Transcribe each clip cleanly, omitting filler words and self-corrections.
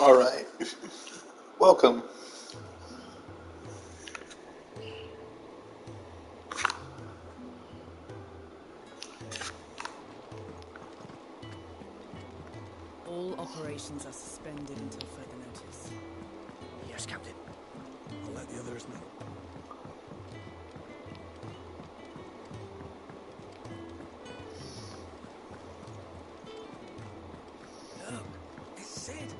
Alright. Welcome. All operations are suspended until further notice. Yes, Captain. I'll let the others know. Look, it's Sid.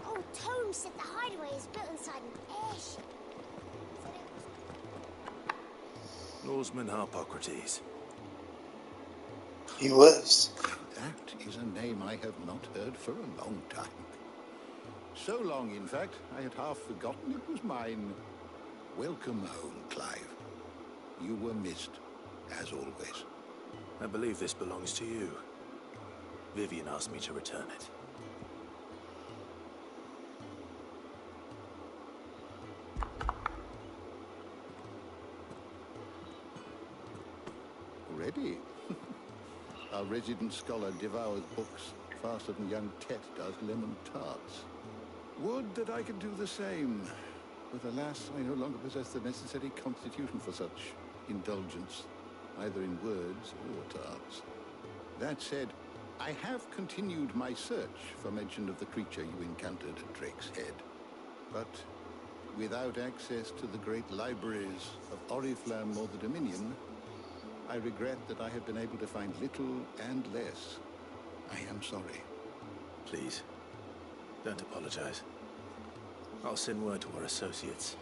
Old Tome said the hideaway is built inside an airship. Lawsman Harpocrates. He lives. That is a name I have not heard for a long time. So long, in fact, I had half forgotten it was mine. Welcome home, Clive. You were missed, as always. I believe this belongs to you. Vivian asked me to return it. Already? Our resident scholar devours books faster than young Tet does lemon tarts. Would that I could do the same. But alas, I no longer possess the necessary constitution for such indulgence, either in words or tarts. That said, I have continued my search for mention of the creature you encountered at Drake's Head. But without access to the great libraries of Oriflamme or the Dominion, I regret that I have been able to find little and less. I am sorry. Please, don't apologize. I'll send word to our associates.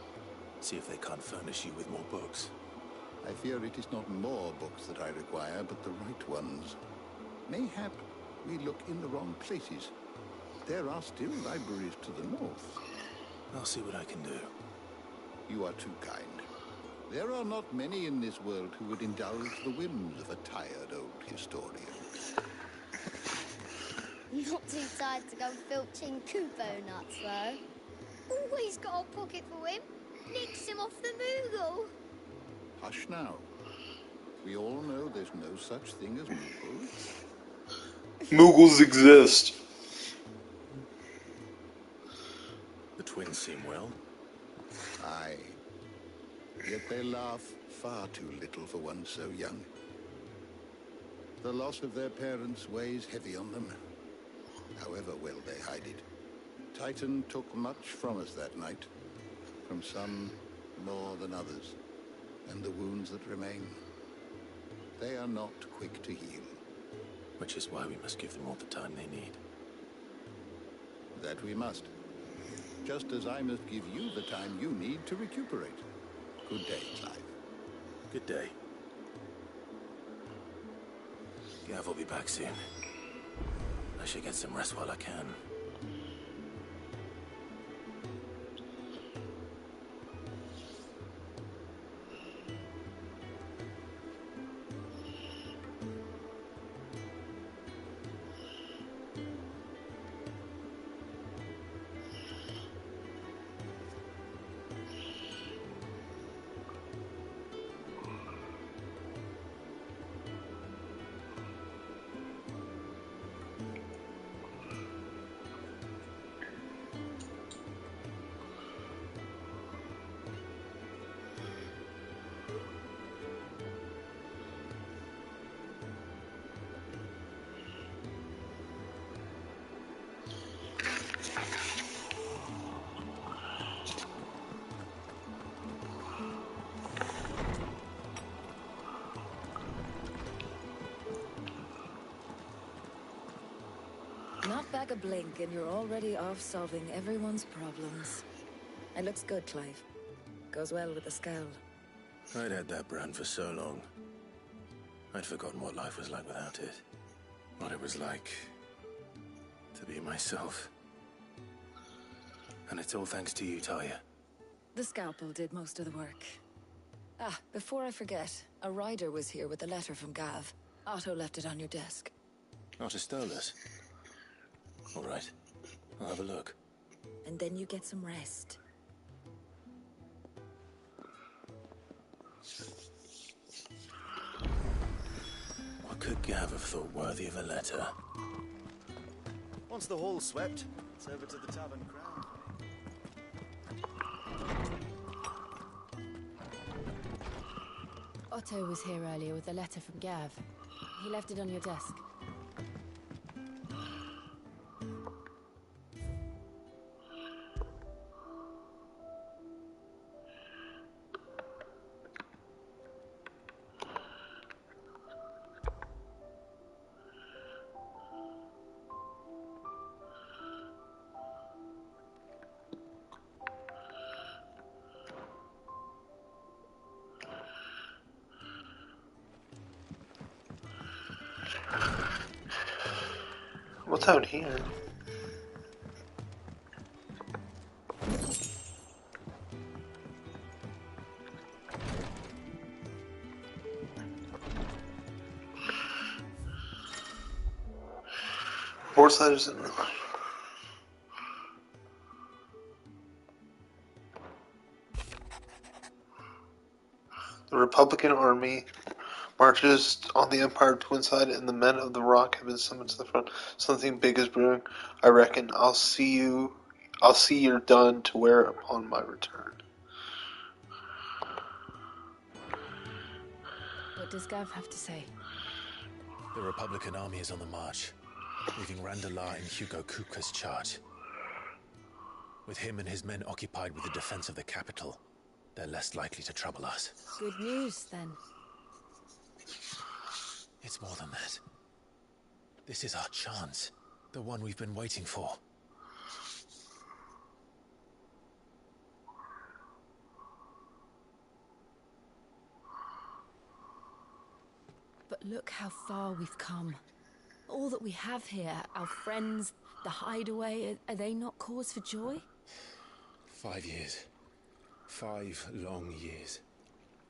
See if they can't furnish you with more books. I fear it is not more books that I require, but the right ones. Mayhap we look in the wrong places. There are still libraries to the north. I'll see what I can do. You are too kind. There are not many in this world who would indulge the whims of a tired old historian. Not too tired to go filching Kupo nuts, though. Always got a pocket for him. Nicks him off the Moogle. Hush now. We all know there's no such thing as Moogles. Moogles exist. The twins seem well. Aye. Yet they laugh far too little for one so young. The loss of their parents weighs heavy on them, however well they hide it. Titan took much from us that night, from some more than others, and the wounds that remain, they are not quick to heal. Which is why we must give them all the time they need. That we must. Just as I must give you the time you need to recuperate. Good day, Clive. Good day. Gav will be back soon. I should get some rest while I can. Not back a blink and you're already off solving everyone's problems. It looks good, Clive. Goes well with the scowl. I'd had that brand for so long. I'd forgotten what life was like without it. What it was like to be myself. And it's all thanks to you, Talia. The scalpel did most of the work. Ah, before I forget, a rider was here with a letter from Gav. Otto left it on your desk. Otto stole us. All right, I'll have a look. And then you get some rest. could Gav have thought worthy of a letter? Once the hall's swept, it's over to the tavern crowd. Otto was here earlier with a letter from Gav. He left it on your desk. What's out here? Portside is in the... The Republican Army marches on the Empire Twinside, and the men of the Rock have been summoned to the front. Something big is brewing. I reckon I'll see you're done to wear upon my return. What does Gav have to say? The Republican army is on the march, leaving Randalar in Hugo Kupka's charge. With him and his men occupied with the defense of the capital, they're less likely to trouble us. Good news, then. It's more than that. This is our chance. The one we've been waiting for. But look how far we've come. All that we have here, our friends, the hideaway, are they not cause for joy? 5 years. 5 long years.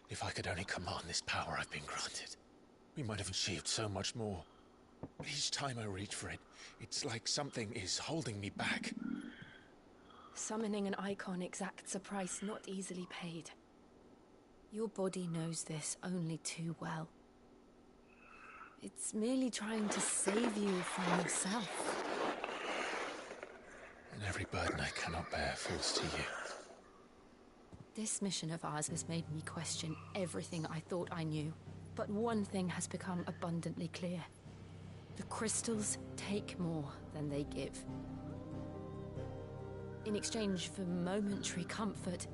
If I could only command this power I've been granted, we might have achieved so much more. But each time I reach for it, it's like something is holding me back. Summoning an icon exacts a price not easily paid. Your body knows this only too well. It's merely trying to save you from yourself. And every burden I cannot bear falls to you. This mission of ours has made me question everything I thought I knew. But one thing has become abundantly clear. The crystals take more than they give. In exchange for momentary comfort,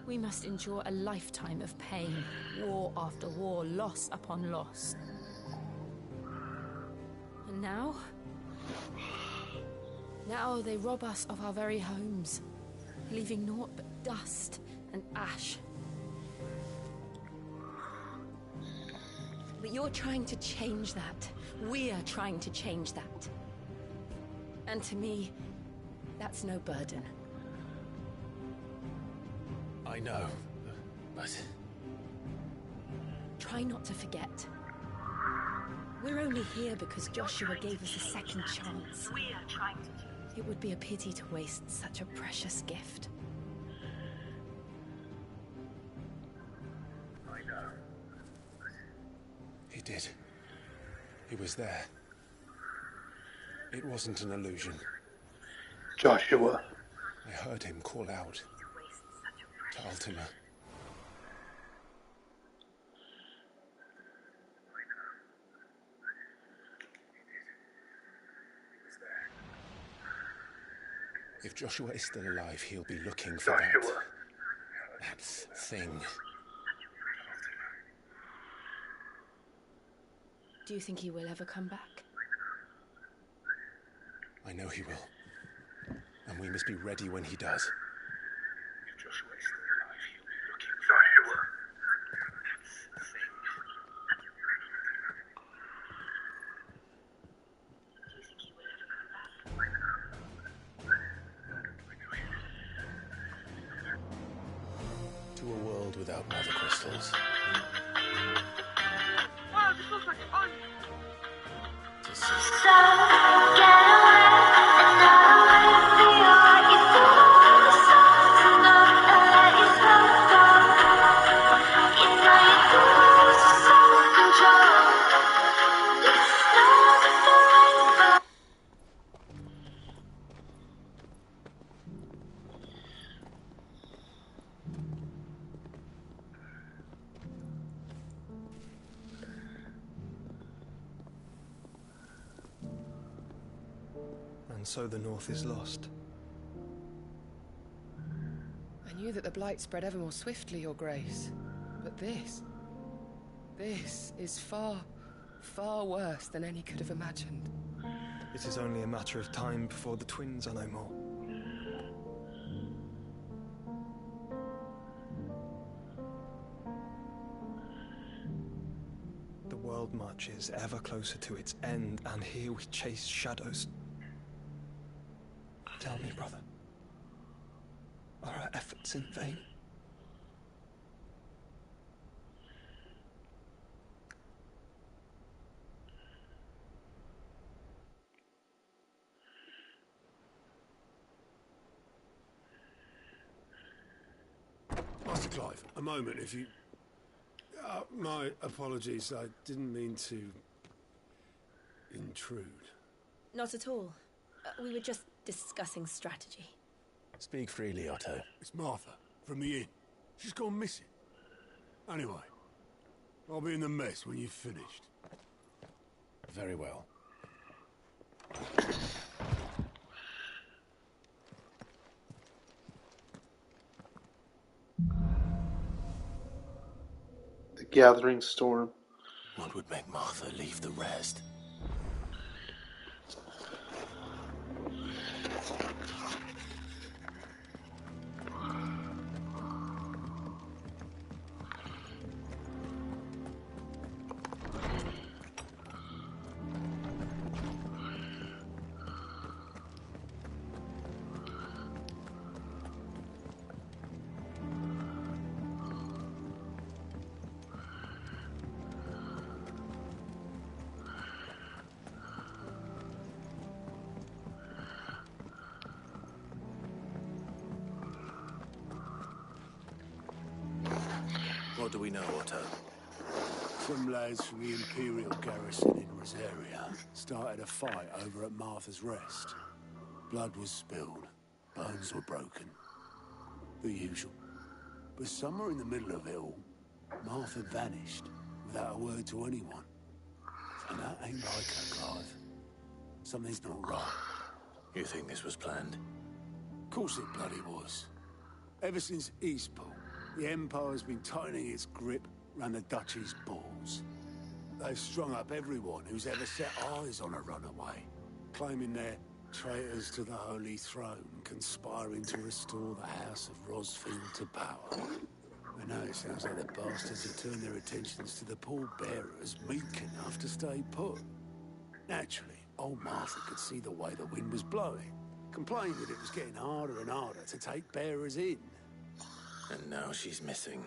we must endure a lifetime of pain, war after war, loss upon loss. And now they rob us of our very homes, leaving naught but dust and ash. But you're trying to change that. We're trying to change that. And to me, that's no burden. I know, but... Try not to forget. We're only here because Joshua gave us a second chance. We're trying to change. It would be a pity to waste such a precious gift. I know. He did. He was there. It wasn't an illusion. Joshua. I heard him call out to Ultima. If Joshua is still alive, he'll be looking for that thing. Do you think he will ever come back? I know he will. And we must be ready when he does. If Joshua is still alive, he'll be looking for Joshua. That thing. Do you think he will ever come back? To a world without mother crystals. Wow, this looks like fun. To see. And so the North is lost. I knew that the Blight spread ever more swiftly, Your Grace. But this is far, far worse than any could have imagined. It is only a matter of time before the twins are no more. The world marches ever closer to its end, and here we chase shadows. Tell me, brother, are our efforts in vain? Master Clive, a moment, if you... my apologies, I didn't mean to... intrude. Not at all. We were just discussing strategy. Speak freely, Otto. It's Martha, from the inn. She's gone missing. Anyway, I'll be in the mess when you've finished. Very well. The gathering storm. What would make Martha leave the rest? What do we know, Otto? Some lads from the Imperial garrison in Rosaria started a fight over at Martha's Rest. Blood was spilled, bones were broken. The usual. But somewhere in the middle of it all, Martha vanished without a word to anyone. And that ain't like her, Clive. Something's not right. You think this was planned? Of course it bloody was. Ever since Eastpool, the Empire's been tightening its grip round the Duchy's balls. They've strung up everyone who's ever set eyes on a runaway, claiming they're traitors to the Holy Throne, conspiring to restore the House of Rosfield to power. And now it sounds like the bastards have turned their attentions to the pallbearers meek enough to stay put. Naturally, old Martha could see the way the wind was blowing, complained that it was getting harder and harder to take bearers in. And now she's missing.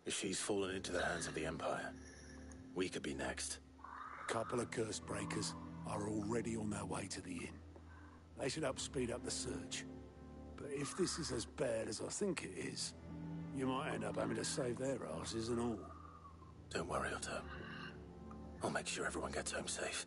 If she's fallen into the hands of the Empire, we could be next. A couple of curse breakers are already on their way to the inn. They should help speed up the search. But if this is as bad as I think it is, you might end up having to save their asses and all. Don't worry, Otto. I'll make sure everyone gets home safe.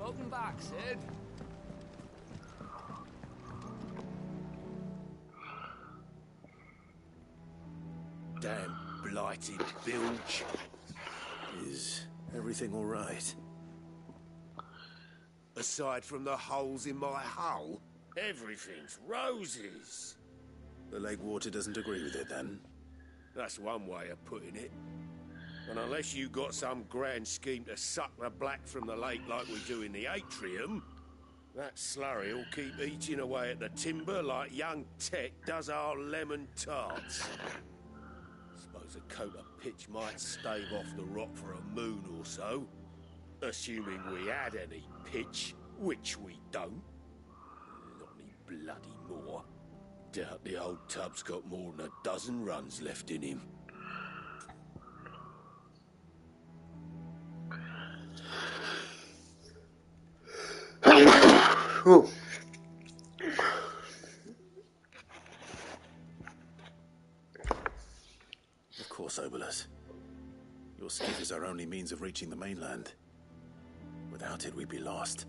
Welcome back, Sid. Damn blighted bilge. Is everything all right? Aside from the holes in my hull, everything's roses. The lake water doesn't agree with it, then? That's one way of putting it. And unless you got some grand scheme to suck the black from the lake like we do in the atrium, that slurry will keep eating away at the timber like young Tech does our lemon tarts. Suppose a coat of pitch might stave off the rock for a moon or so, assuming we had any pitch, which we don't. Not any bloody more. Doubt the old tub's got more than a dozen runs left in him. Ooh. Of course, Obolus. Your skiff is our only means of reaching the mainland. Without it, we'd be lost.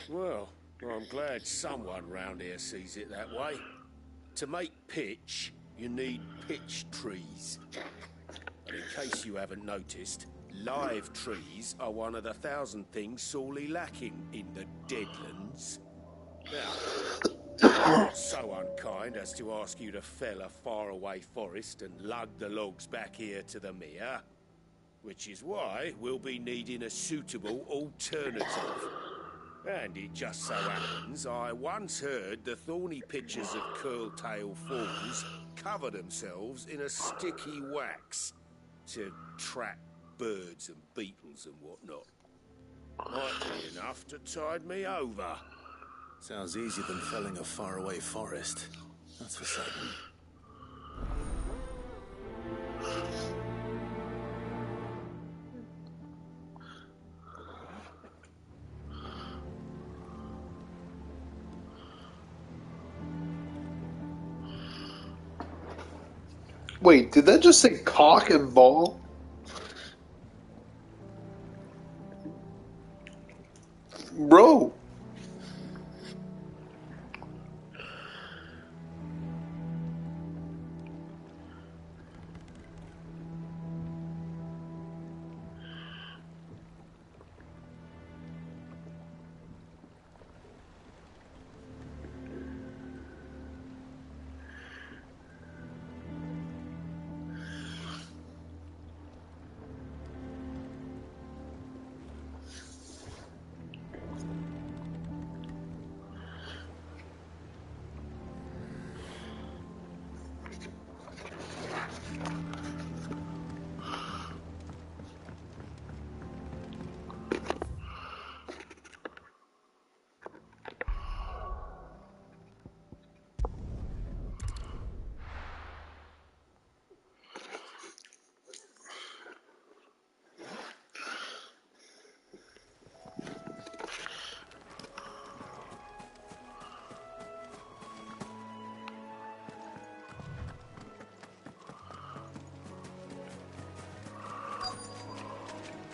Well, I'm glad someone round here sees it that way. To make pitch, you need pitch trees. And in case you haven't noticed, live trees are one of the 1,000 things sorely lacking in the Deadlands. Now, I'm not so unkind as to ask you to fell a faraway forest and lug the logs back here to the mere, which is why we'll be needing a suitable alternative. And it just so happens I once heard the thorny pitchers of Curltail Falls cover themselves in a sticky wax to trap birds and beetles and whatnot. Might be enough to tide me over. Sounds easier than felling a faraway forest. That's for certain. Wait, did that just say cock and ball? Bro.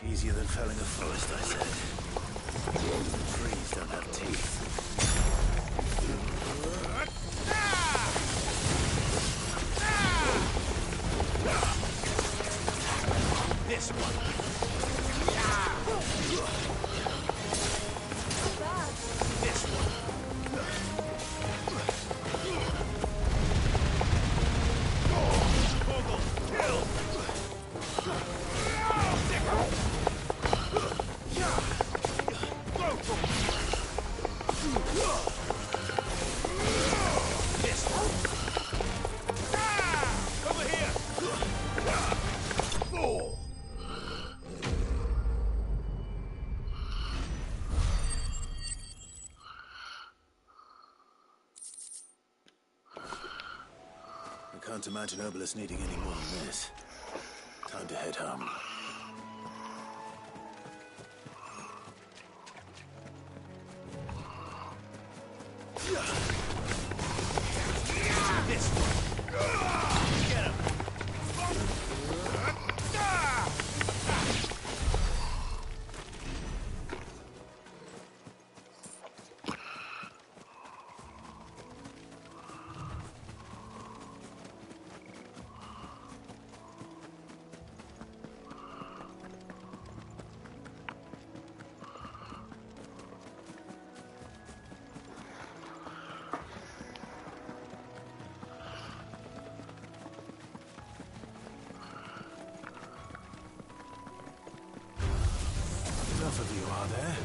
Easier than felling a forest, I said. Trees don't have teeth. This one. This one. Kill! I can't imagine Obolus needing any more than this. Time to head home. This one. Get him. enough of you, are there?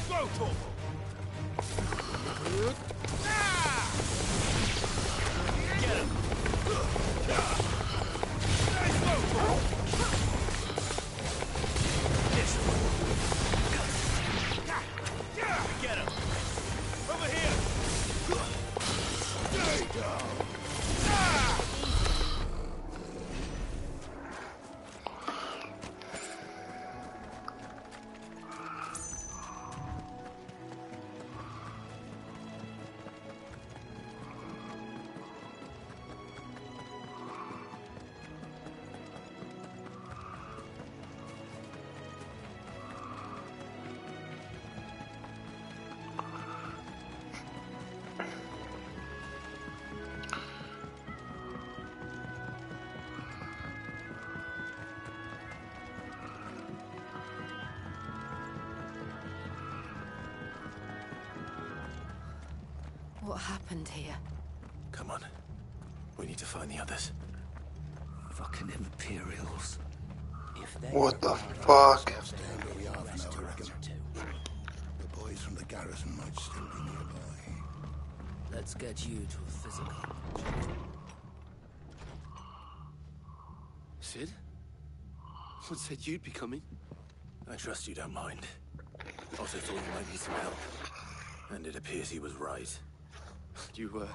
Go, Torval! Get him! Nice go, Torval! This way. Get him! Over here! There you go! What happened here? Come on. We need to find the others. Fucking Imperials. What the fuck? Stay where we are for now, I reckon. The boys from the garrison might still be nearby. Let's get you to a physical. Sid? What said you'd be coming? I trust you don't mind. Also thought you might need some help. And it appears he was right. You,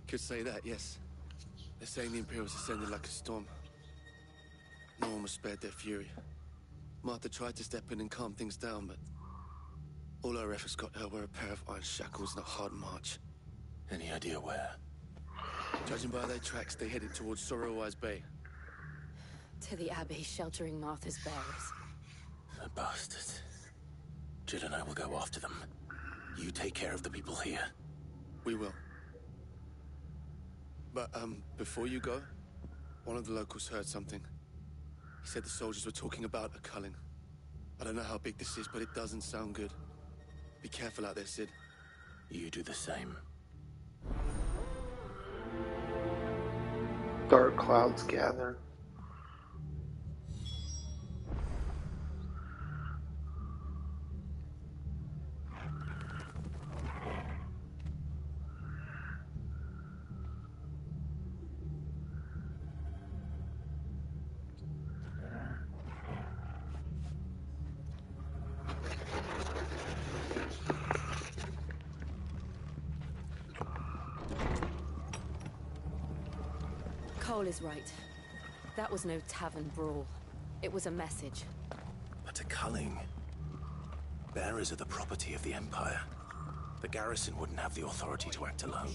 could say that, yes. They're saying the Imperials ascended like a storm. No one was spared their fury. Martha tried to step in and calm things down, but all our efforts got her were a pair of iron shackles and a hard march. Any idea where? Judging by their tracks, they headed towards Sorrowwise Bay. To the Abbey sheltering Martha's bearers. The bastards. Jill and I will go after them. You take care of the people here. We will. But, before you go, one of the locals heard something. He said the soldiers were talking about a culling. I don't know how big this is, but it doesn't sound good. Be careful out there, Sid. You do the same. Dark clouds gather. Cole is right. That was no tavern brawl. It was a message. But a culling. Bearers are the property of the Empire. The garrison wouldn't have the authority to act alone.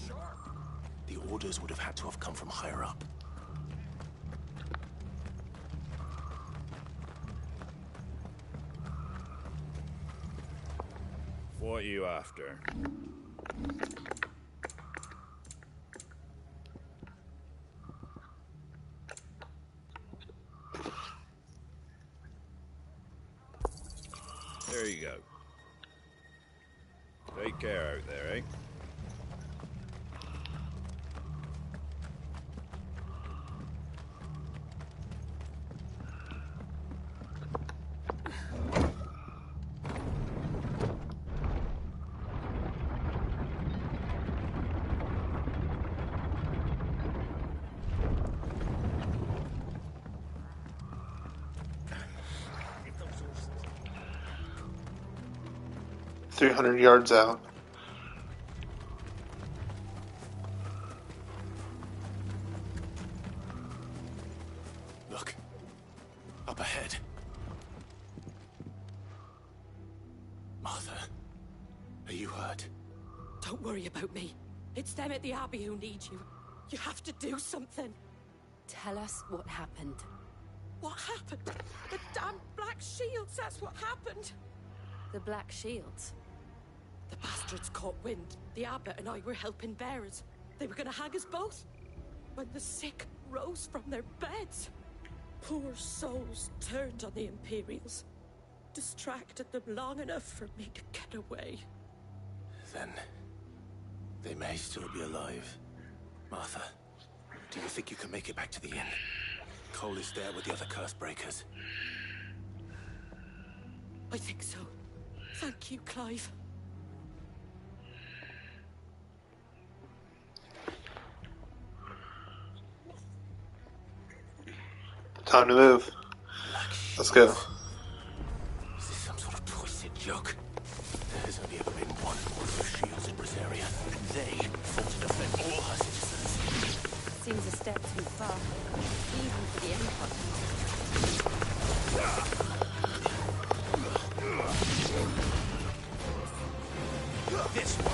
The orders would have had to have come from higher up. What are you after? There you go. Take care out there, eh? "300 yards out." Look. Up ahead. Martha. Are you hurt? Don't worry about me. It's them at the Abbey who need you. You have to do something. Tell us what happened. What happened? The damn Black Shields, that's what happened. The Black Shields? The bastards caught wind. The Abbot and I were helping bearers. They were gonna hang us both. When the sick rose from their beds, poor souls turned on the Imperials. Distracted them long enough for me to get away. Then they may still be alive. Martha, do you think you can make it back to the inn? Cole is there with the other curse breakers. I think so. Thank you, Clive. Time to move. Let's go. Is this some sort of twisted joke? There's only ever been one order of shields in Rosaria, and they fought to defend all her citizens. Seems a step too far, even for the Empire. This one.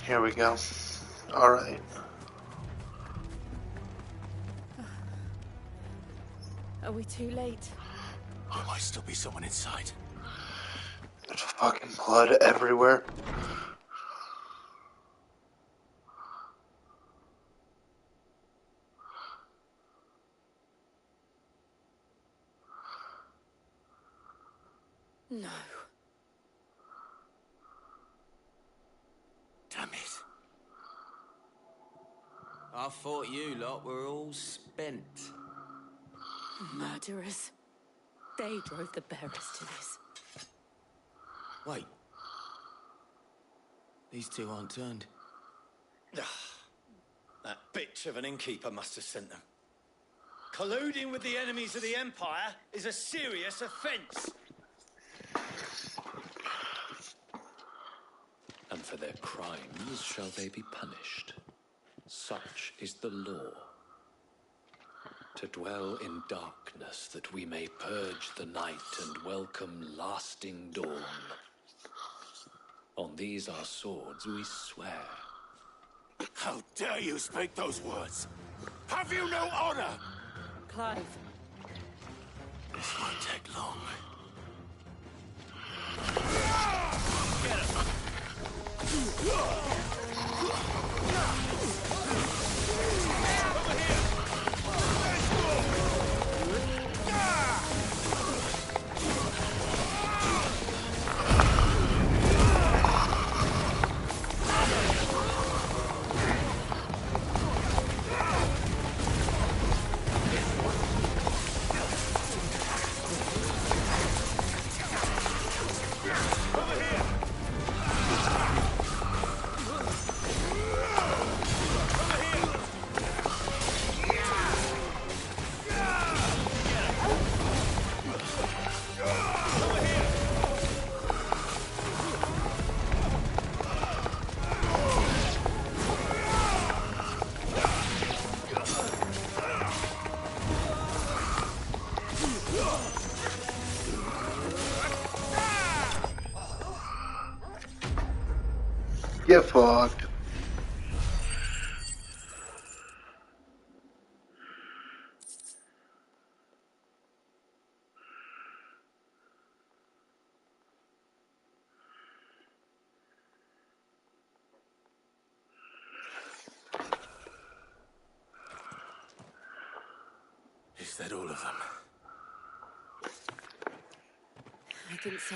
Here we go. Alright. Are we too late? There might still be someone inside. There's fucking blood everywhere. No. Damn it. I thought you lot were all spent. Murderers. They drove the bearers to this. Wait. These two aren't turned. That bitch of an innkeeper must have sent them. Colluding with the enemies of the Empire is a serious offence. And for their crimes shall they be punished. Such is the law. To dwell in darkness that we may purge the night and welcome lasting dawn. On these our swords we swear. How dare you speak those words? Have you no honor? Clive. This won't take long. Get fucked. Is that all of them? I think so.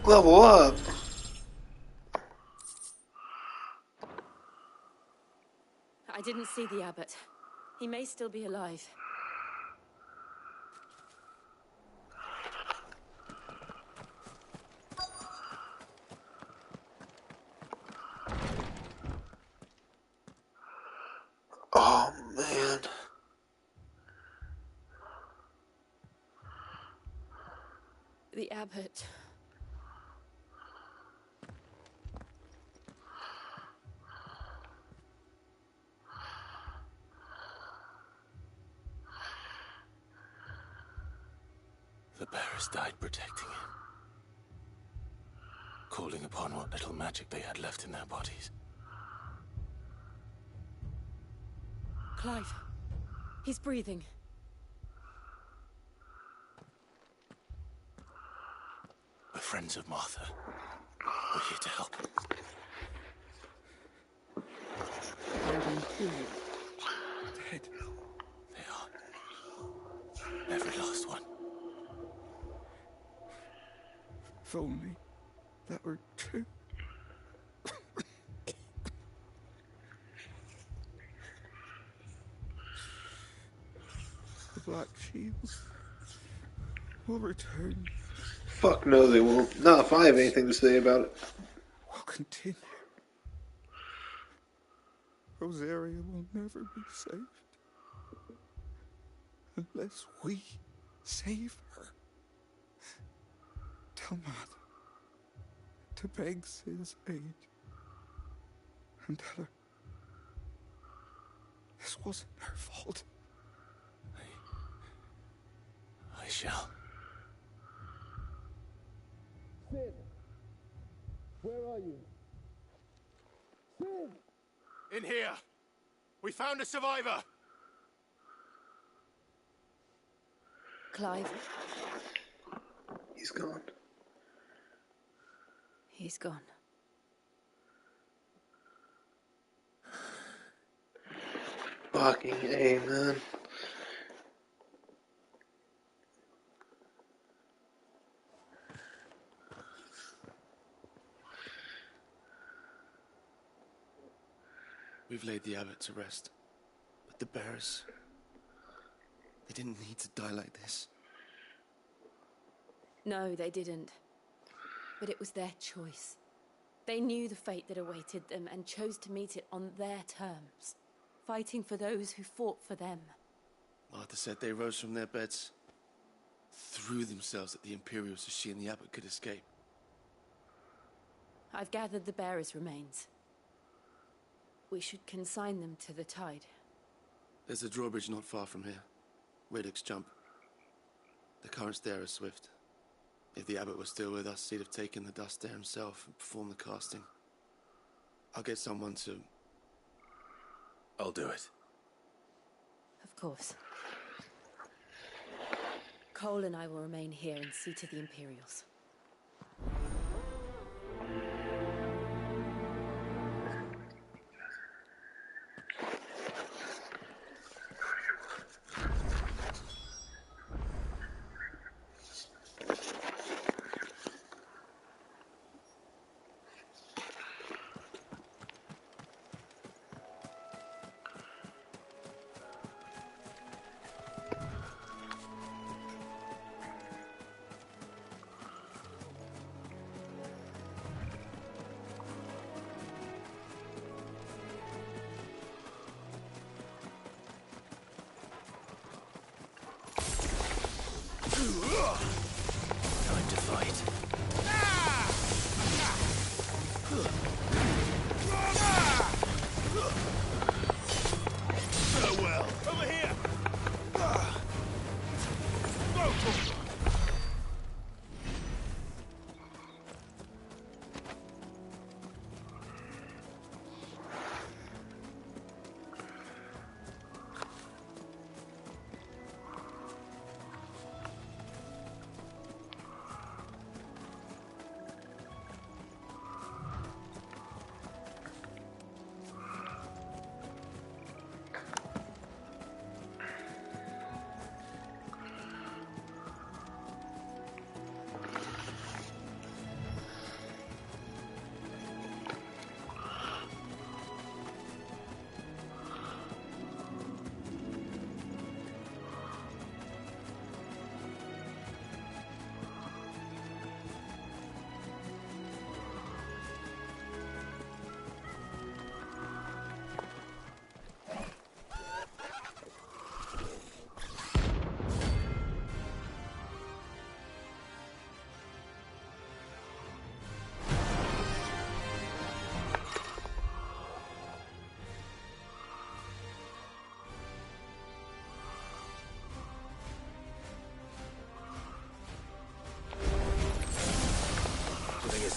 Level up. I didn't see the abbot. He may still be alive. Oh man. The abbot. bearers died protecting him. Calling upon what little magic they had left in their bodies. Clive. He's breathing. We're friends of Martha. We're here to help. Dead. They are. Every last one. If only that were true. The Black Shields will return. Fuck no, they won't. Not if I have anything to say about it. Will continue. Rosaria will never be saved unless we save her. Tell Matt to beg his aid and tell her this wasn't her fault. I shall. Sid! Where are you? Sid! In here! We found a survivor! Clive. He's gone. He's gone. Fucking A, man. We've laid the abbot to rest. But the bearers... they didn't need to die like this. No, they didn't. But it was their choice. They knew the fate that awaited them and chose to meet it on their terms, fighting for those who fought for them. Martha said they rose from their beds, threw themselves at the Imperials so she and the abbot could escape. I've gathered the bearers' remains. We should consign them to the tide. There's a drawbridge not far from here. Radix Jump. The currents there are swift. If the abbot was still with us, he'd have taken the dust there himself and performed the casting. I'll get someone to... I'll do it. Of course. Cole and I will remain here and see to the Imperials.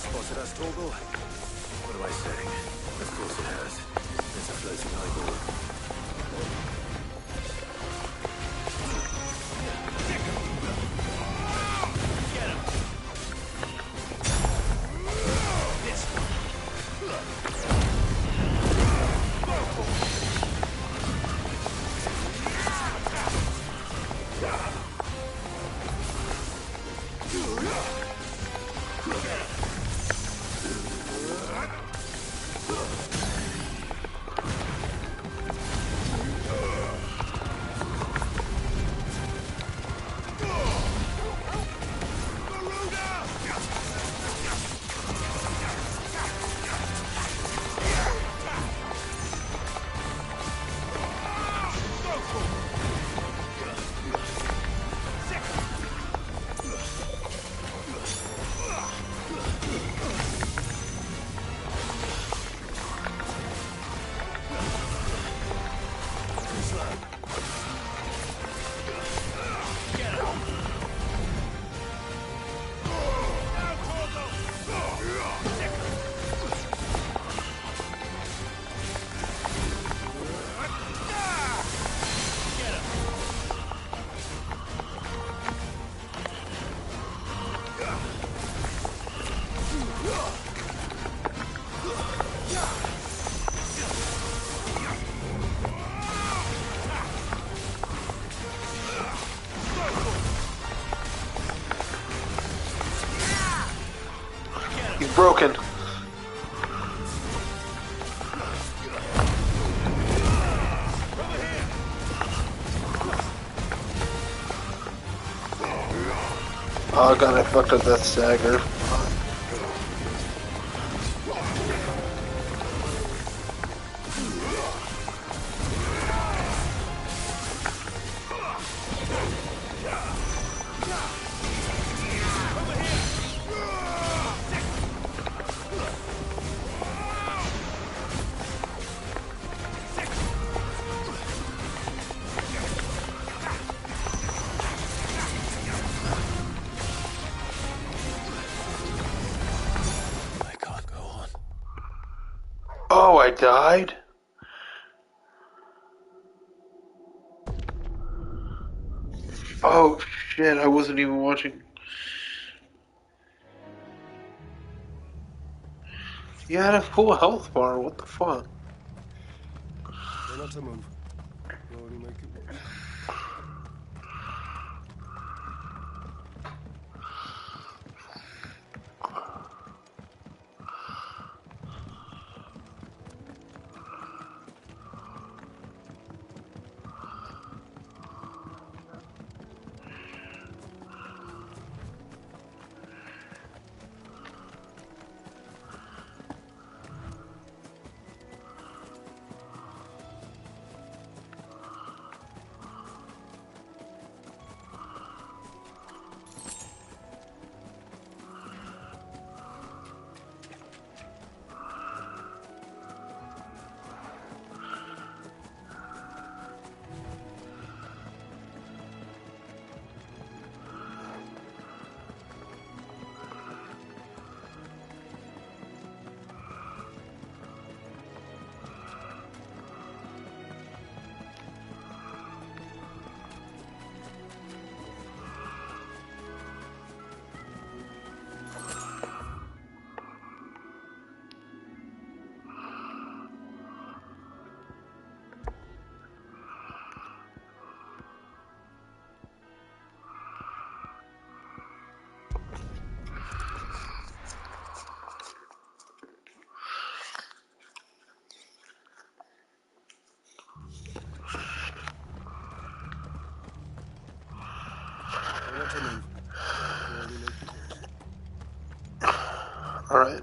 spotted us, Torgal? What am I saying? Of course it has. It's a floating eyeball. Get him! This He's broken. Oh god, I fucked up that stagger. Oh, I died? Oh shit, I wasn't even watching. You had a full health bar, what the fuck? Try not to move. We'll only make it worse. Try not to move. We'll only make it worse. Alright.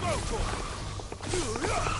Go, Torgal!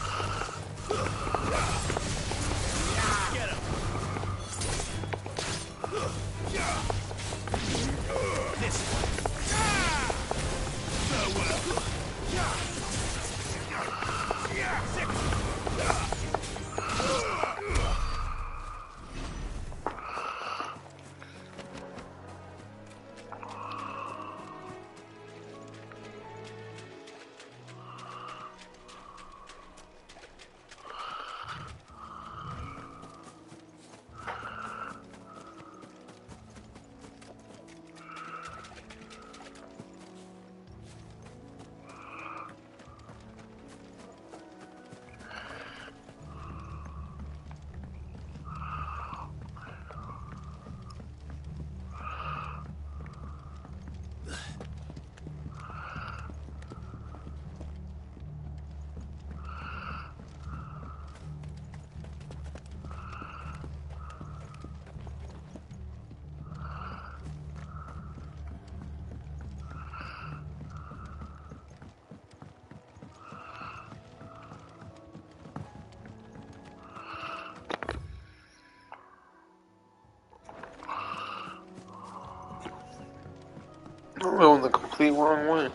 I'm going the complete wrong way.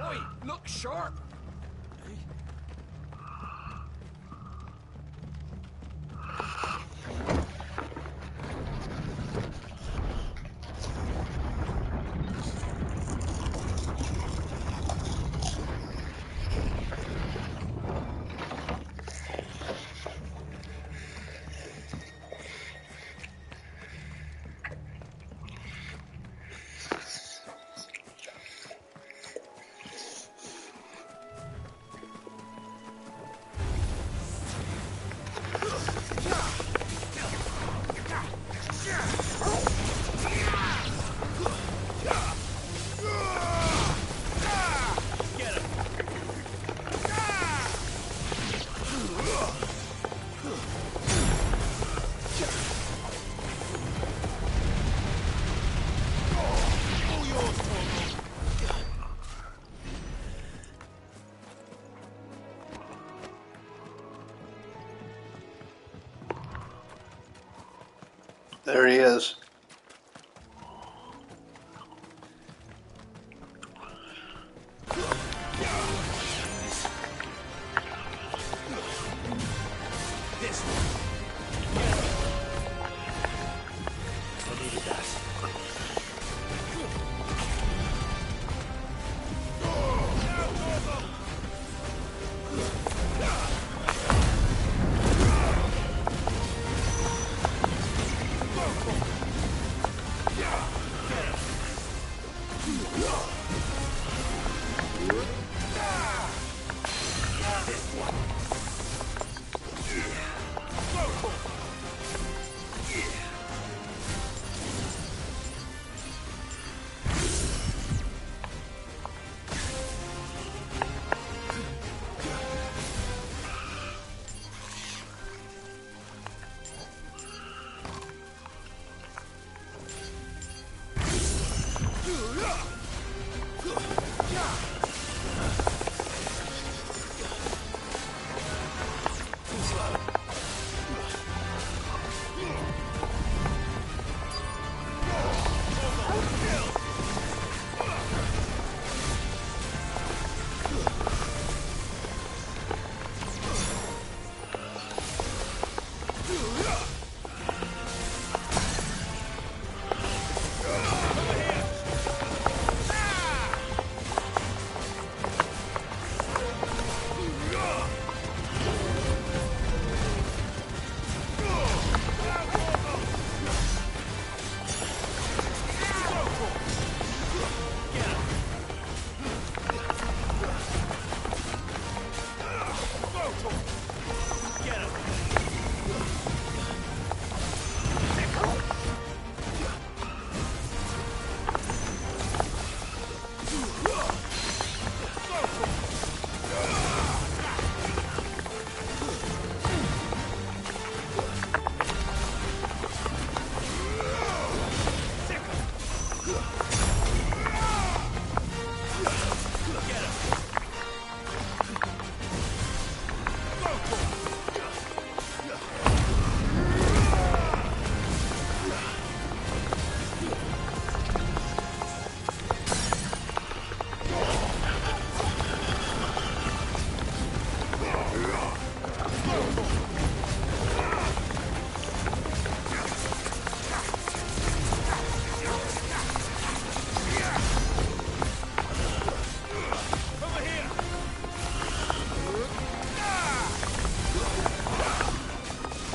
Oi, look sharp! There he is.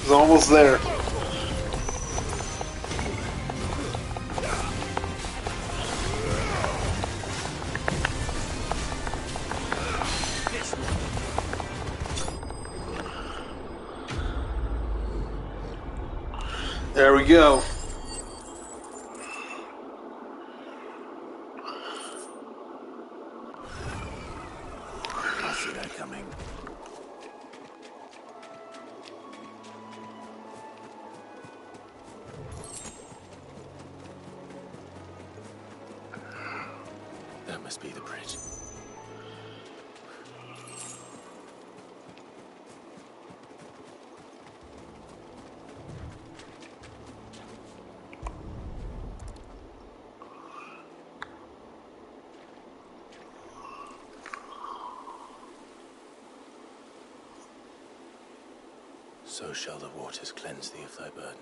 He's almost there. There we go. I see that coming. must be the bridge. So shall the waters cleanse thee of thy burden,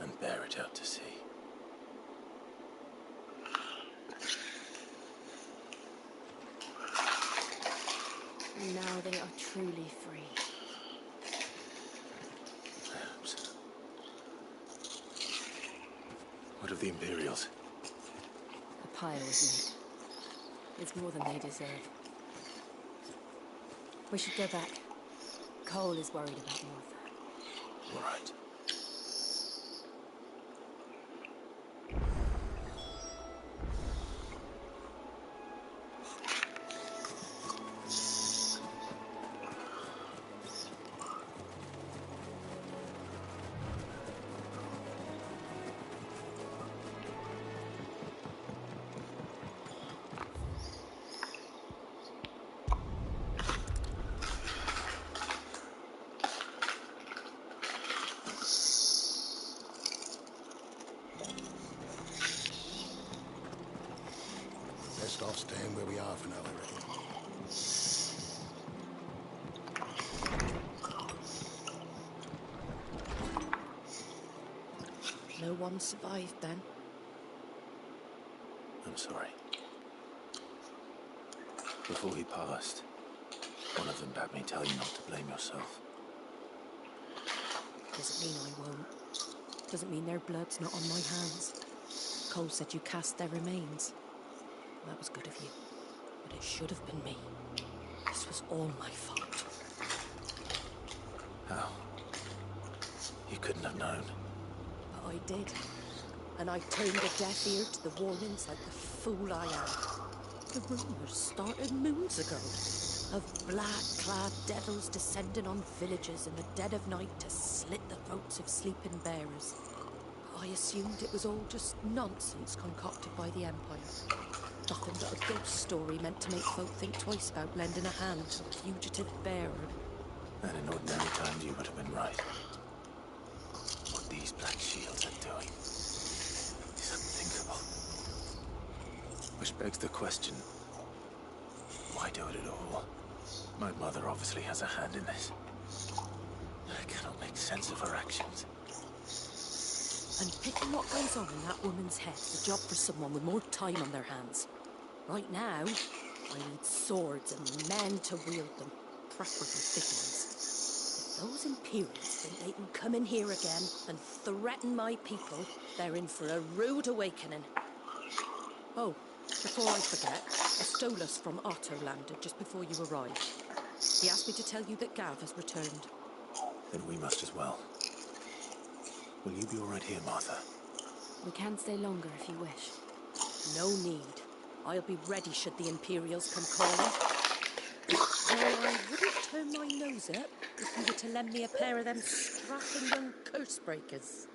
and bear it out to sea. And now they are truly free. Perhaps. What of the Imperials? The pyre was neat. It's more than they deserve. We should go back. Cole is worried about Martha. All right. Best off staying where we are for now, I reckon. No one survived then. I'm sorry. Before he passed, one of them bade me tell you not to blame yourself. Doesn't mean I won't. Doesn't mean their blood's not on my hands. Cole said you cast their remains. That was good of you. But it should have been me. This was all my fault. How? You couldn't have known. But I did. And I turned a deaf ear to the warnings like the fool I am. The rumours started moons ago. Of black-clad devils descending on villages in the dead of night to slit the throats of sleeping bearers. I assumed it was all just nonsense concocted by the Empire. Nothing but a ghost story meant to make folk think twice about lending a hand to a fugitive bearer. And in ordinary times you would have been right. What these black shields are doing is unthinkable. Which begs the question, why do it at all? My mother obviously has a hand in this. I cannot make sense of her actions. And picking what goes on in that woman's head is a job for someone with more time on their hands. Right now, I need swords and men to wield them, preferably big ones. If those Imperials think they can come in here again and threaten my people, they're in for a rude awakening. Oh, before I forget, a Stolas from Otto landed just before you arrived. He asked me to tell you that Gav has returned. Then we must as well. Will you be all right here, Martha? We can stay longer if you wish. No need. I'll be ready should the Imperials come calling. Though I wouldn't turn my nose up if you were to lend me a pair of them strapping young curse breakers.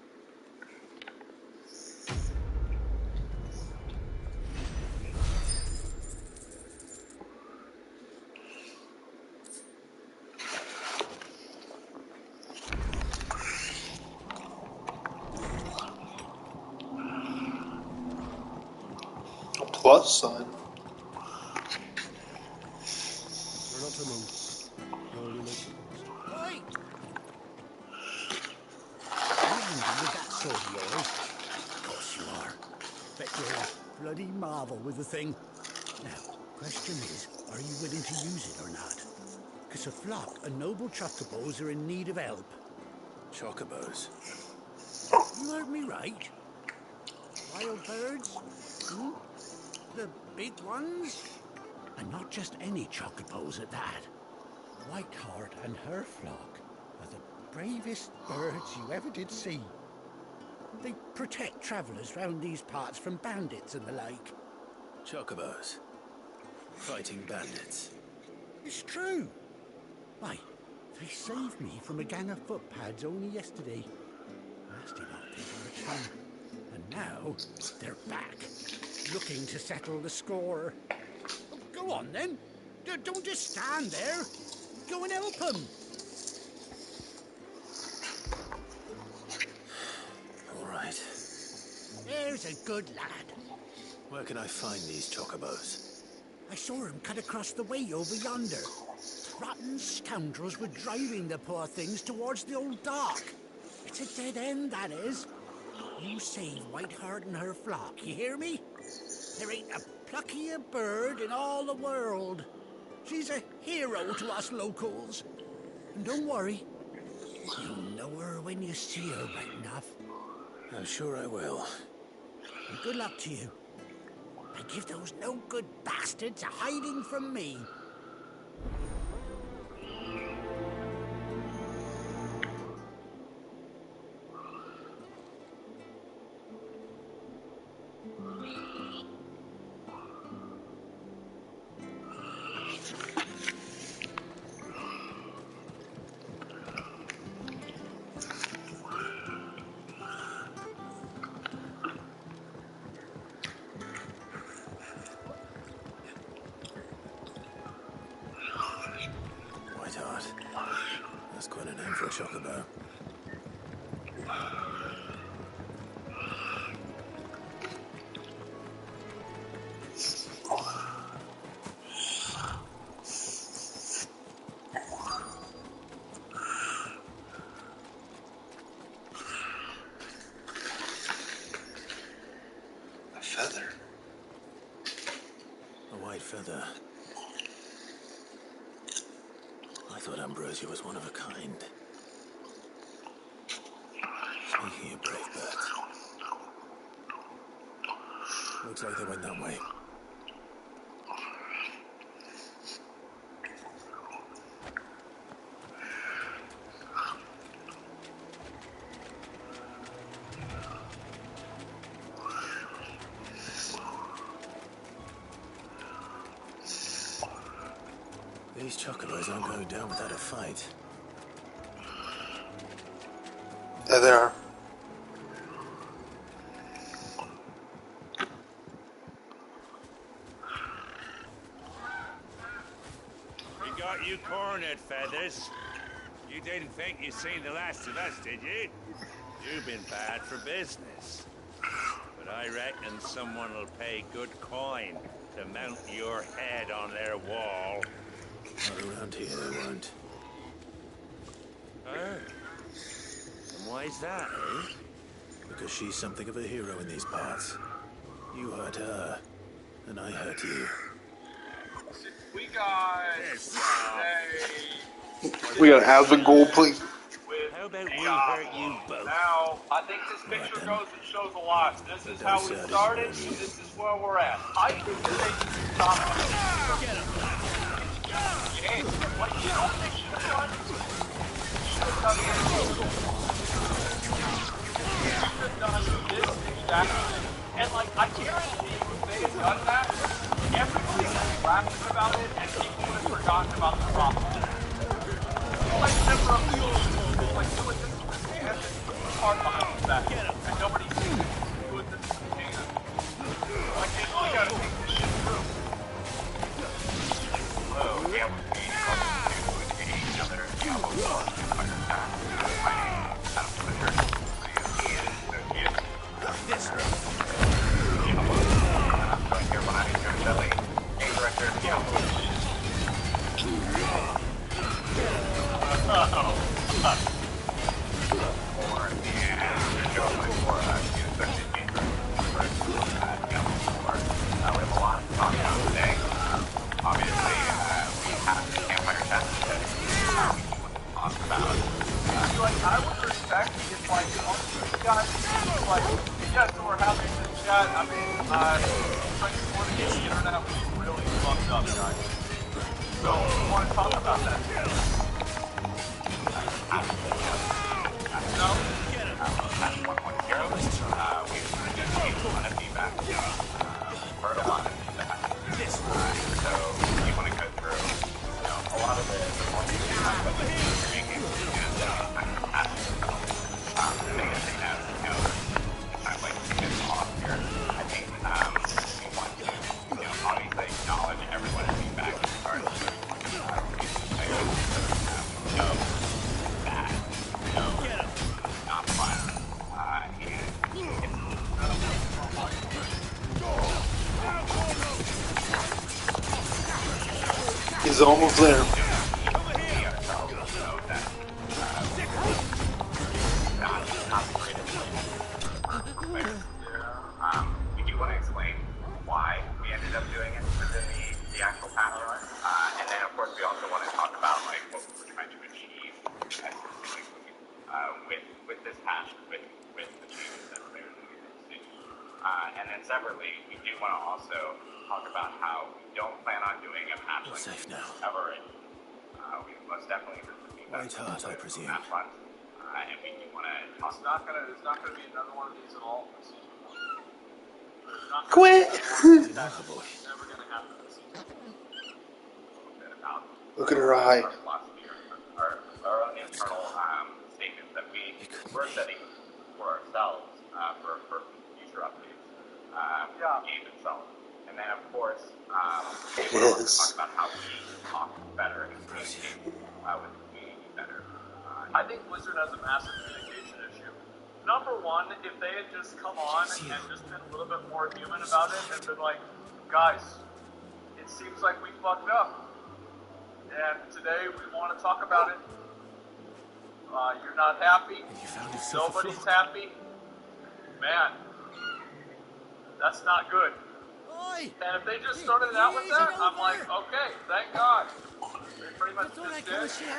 A plus sign. We're not to move. Only make the best. Oi! You handy with that sword of yours? Of course you are. Bet you're a bloody marvel with the thing. Now, question is, are you willing to use it or not? Because a flock of noble chocobos are in need of help. Chocobos? You heard me right. Wild birds? Hmm? The big ones? And not just any chocobos at that. Whiteheart and her flock are the bravest birds you ever did see. They protect travellers round these parts from bandits and the like. Chocobos? Fighting bandits? It's true. Why, they saved me from a gang of footpads only yesterday. Nasty lot they were too. And now they're back. looking to settle the score. Go on, then. Don't just stand there. Go and help him. All right. There's a good lad. Where can I find these chocobos? I saw him cut across the way over yonder. Rotten scoundrels were driving the poor things towards the old dock. It's a dead end, that is. You save Whiteheart and her flock, you hear me? There ain't a pluckier bird in all the world. She's a hero to us locals. And don't worry, you'll know her when you see her, right enough. I'm sure I will. And good luck to you. And give those no-good bastards a hiding from me. Whiteheart. That's quite a name for a chocobo. A feather. A white feather. I thought Ambrosia was one of a kind. Speaking of brave birds. Looks like they went that way. These chocobos aren't going down without a fight. There they are. We got you cornered, Feathers. You didn't think you'd seen the last of us, did you? You've been bad for business. But I reckon someone will pay good coin to mount your head on their wall. Not around here, they won't. Oh. And why's that, eh? Because she's something of a hero in these parts. You hurt her, and I hurt you. We got We got Alvin Gold, please. How about we hurt you both? Now, I think this picture goes and shows a lot. This is how we started, and this is where we're at. I think that they should stop. Get him. What you don't think should have done? Should have done this exactly. And like, I guarantee you, if they had done that, everybody would be laughing about it, and people would have forgotten about the problem. Like, never a few like, do it this man hard behind the back. And nobody sees it. Do it this man. Like, they really gotta think this shit through. Hello, yeah, with me, welcome to another This room. I'm going here behind your belly. Hey, director, I would respect if, like, you guys, like, yes, we're having this chat. I mean, like, before the internet was really fucked up, guys. So, we want to talk about that. No? Get him. 1.0. We've received a lot of feedback. Heard a lot of feedback. So, you want to go through, you know, a lot of the points that you have about making and biggest thing that, you know, I'd like to get off here. I think, He's almost there. We do want to explain why we ended up doing it within the actual panel run. And then, of course, we also want to talk about like what we were trying to achieve with this patch, with the changes that were made in the city. And then separately, we do want to also talk about how we don't plan on doing a patch like safe now. ever. We most definitely heard the feedback. White Hart, I presume. And we do want to talk. It's not gonna be another one of these at all. Quit! Never gonna happen this season. Look at her eye. Our own internal statements that we're setting for ourselves for future updates. Game itself. And then, of course, we want to talk about how we talk better and communicate with the community better. I think Blizzard has a massive communication issue. Number one, if they had just come on and just been a little bit more human about it and been like, guys, it seems like we fucked up. And today we want to talk about it. You're not happy. Nobody's happy. Man, that's not good. And if they just started out with that, I'm like, okay, thank God. They pretty much just did.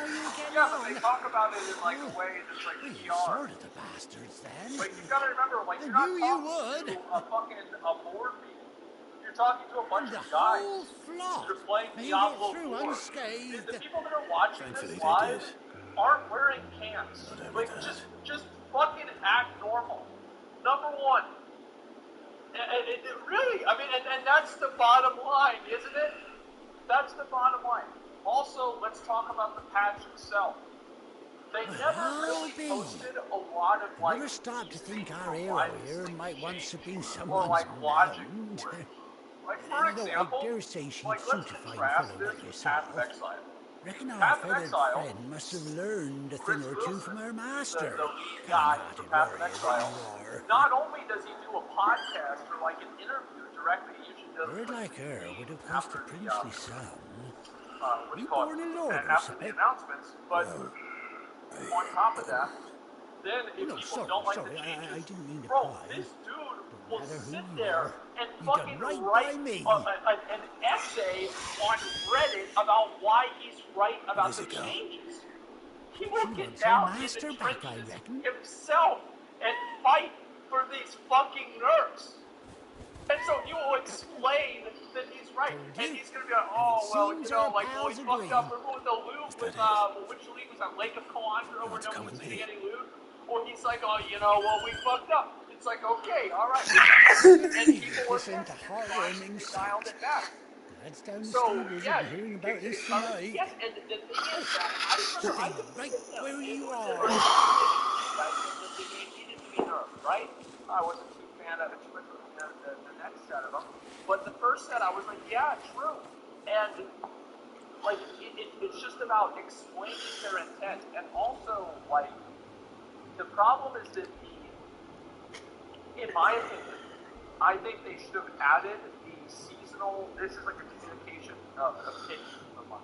Yeah, but they talk about it in like a way that's like PR. The bastards then. But you gotta remember, like, you're not talking to a fucking board meeting. You're talking to a bunch of guys. You're playing Diablo 4. The people that are watching this live aren't wearing cans. Like, just fucking act normal. Number one. And it really, I mean, and that's the bottom line, isn't it? That's the bottom line. Also, let's talk about the patch itself. They never really posted a lot of like. Never stopped to think our hero here might once have been someone's or like logic. Like for example, I dare say she'd like suit let's a fine contrast fellow this like with yourself. Path of Exile. Reckon our Path of feathered Exile, friend must have learned a thing or two from her master. The lead guy for Path of Exile. Not only does he do a podcast or like an interview directly, he usually does. A bird like her would have cost a princely sum. What do you call it? And after the announcements, but on top of that, then if people don't like the changes, I didn't mean to bro, pry. this dude will sit there and You fucking done right write by me. an essay on Reddit about why he's right about the changes. He will get wants down her in master the back, I trenches reckon. himself and fight for these fucking nerds. And so he will explain that he's right. And he's going to be like, oh, well, you know, like, well, he fucked up. Remember with the loot with, which league was that? Lake of Calandra where nobody was getting any loot? Or he's like, oh, you know, well, we fucked up. It's like, okay, all right. And people were heartwarming dialed it back. That's down the So, street. yeah, Hearing about this tonight. yes, and the thing is that I right where you are. the game needed to be nerfed, right? I wasn't too fan of it with the next set of them. But the first set, I was like, yeah, true. And, like, it's just about explaining their intent. And also, like, the problem is that in my opinion, I think they should have added the seasonal, this is like a communication opinion of mine,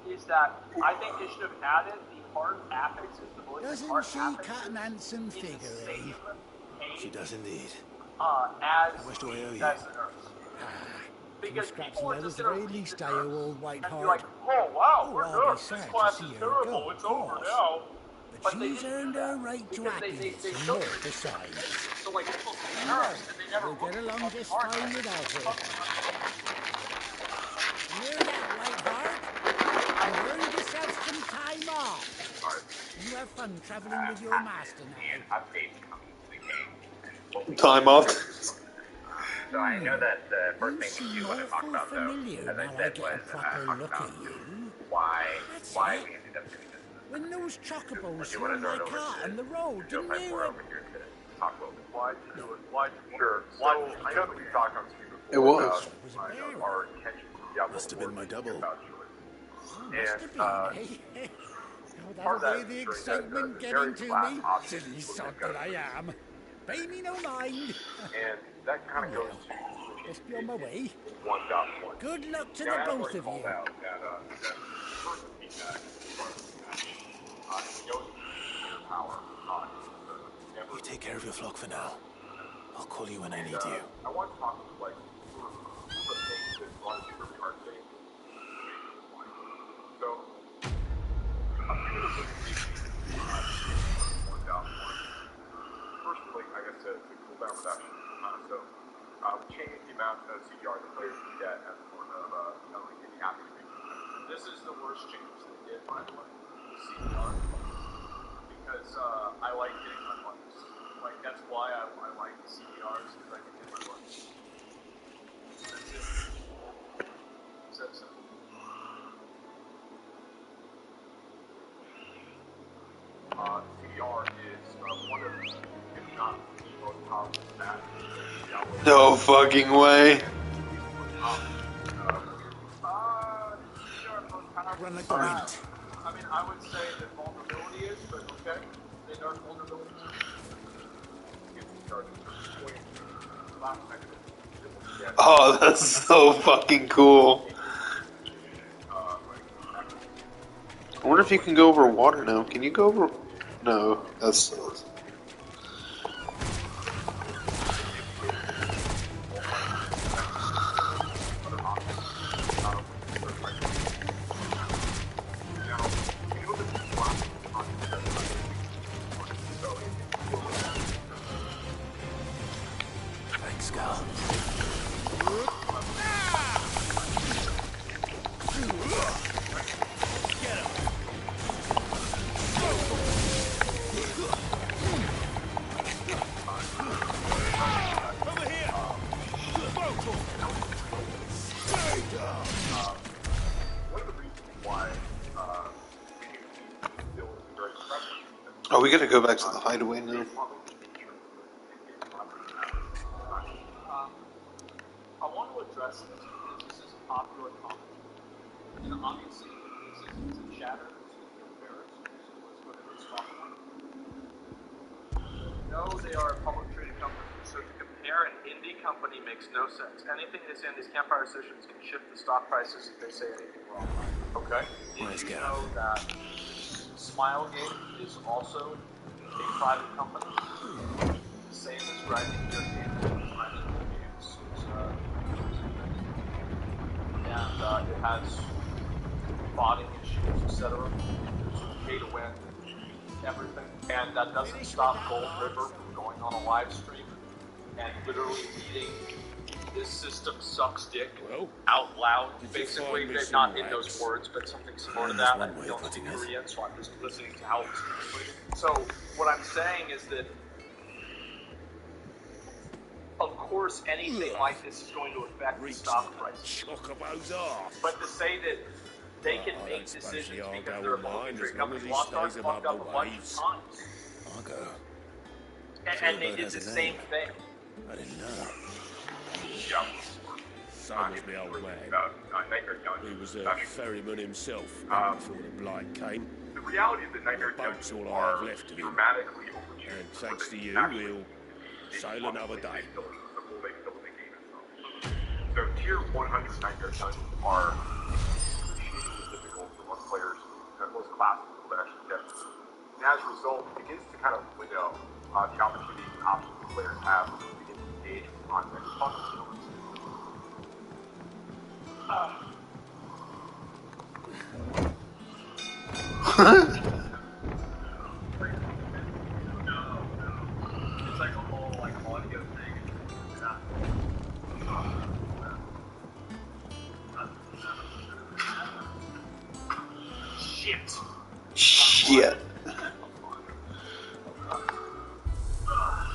is that I think they should have added the hard affixes, the ballistic hard Doesn't she affixes cut an handsome in the figure, same She does indeed. as much do I owe you? as the nurse. Because Scraps people of are just leather's going very to least I owe old White and be Hart. like, oh wow, we're I'll be nerfed, sad this to class see is her terrible, go, it's of over course. now. But they she's didn't earned do her that right to because happiness they and took more it. besides. So like people say nerfed and they never We'll get along just hard fine without her. Hear that, White Hart? You earned yourself some time off. You have fun traveling with your master now. Updates coming to the game. Time off. So I know that the first thing we do want to talk about, though, familiar as I now I said, get was a proper talk look about at you. why That's we it. ended up doing this. When those chocobos You were want in to my throw it over car to on the road, Joe didn't you? Piper over here to talk a little bit. Why'd you do it? Why'd you Sure. So I know that we've talked on Steam before It was. about our intention to Diablo Must have been my double. about choice. Must have been, eh? Oh, part of that'll that be the is ensuring that excitement the getting very to last me. option Silly was sod gonna that I am. Pay me no mind. And that kind of goes to Just be on my way. 1.1. Good luck to Now, the I've both already of called you. out that first feedback from it goes to your power. You take care of your flock for now. I'll call you when I need you. I want to talk about like some of the things that run you really hard today. So, I'm going to look at 1.1. First, like I guess to cooldown reduction. We changed the amount of CDR the players can get as part of like any attribute. This is the worst change they did, by the way. CDR, because I like getting my buttons. Like that's why I like the CDRs, because I can get my buttons. That's it. It's that simple. CDR is one of the, if not the most powerful stats. No fucking way. Run like the wind. I mean, I would say that vulnerability is, but okay. They nerf vulnerability. Oh, that's so fucking cool. I wonder if you can go over water now. Can you go over? No, that's. Thanks, Gal. Oh, we gotta go back to the hideaway now. I want to address this because this is a popular comment. And obviously, it's a chatter, it's an embarrassment. So let's go ahead and stop it. No, they are a public traded company. So to compare an indie company makes no sense. Anything they say in these campfire sessions can shift the stock prices if they say anything wrong. Okay? Did you know that Smilegate is also a private company? The same as Grinding Gear Games. Grinding Gear Games is and it has botting issues, etc. There's pay to win, everything. And that doesn't stop Gold River from going on a live stream and literally reading "this system sucks dick" out loud. Basically, they're not in those words, but something similar to that. I don't speak Korean, so I'm just listening to how it's translated. So what I'm saying is that, of course, anything like this is going to affect the stock price. But to say that they can make decisions because they're a publicly traded company, Lost Ark fucked up a bunch of times. I'll go. And they did the same thing. I didn't know. Yeah. So was my old man. He was a ferryman himself before the blight came. The reality is that Nightmare Boat's all I are have left of him. dramatically overused. And thanks to you, we'll sail another day. So tier 100 Nightmare Dungeons are extremely difficult for most players, most classes to actually get. And as a result, it begins to kind of window the opportunities and options the players have to begin to engage with content. It's like a whole audio thing. Shit.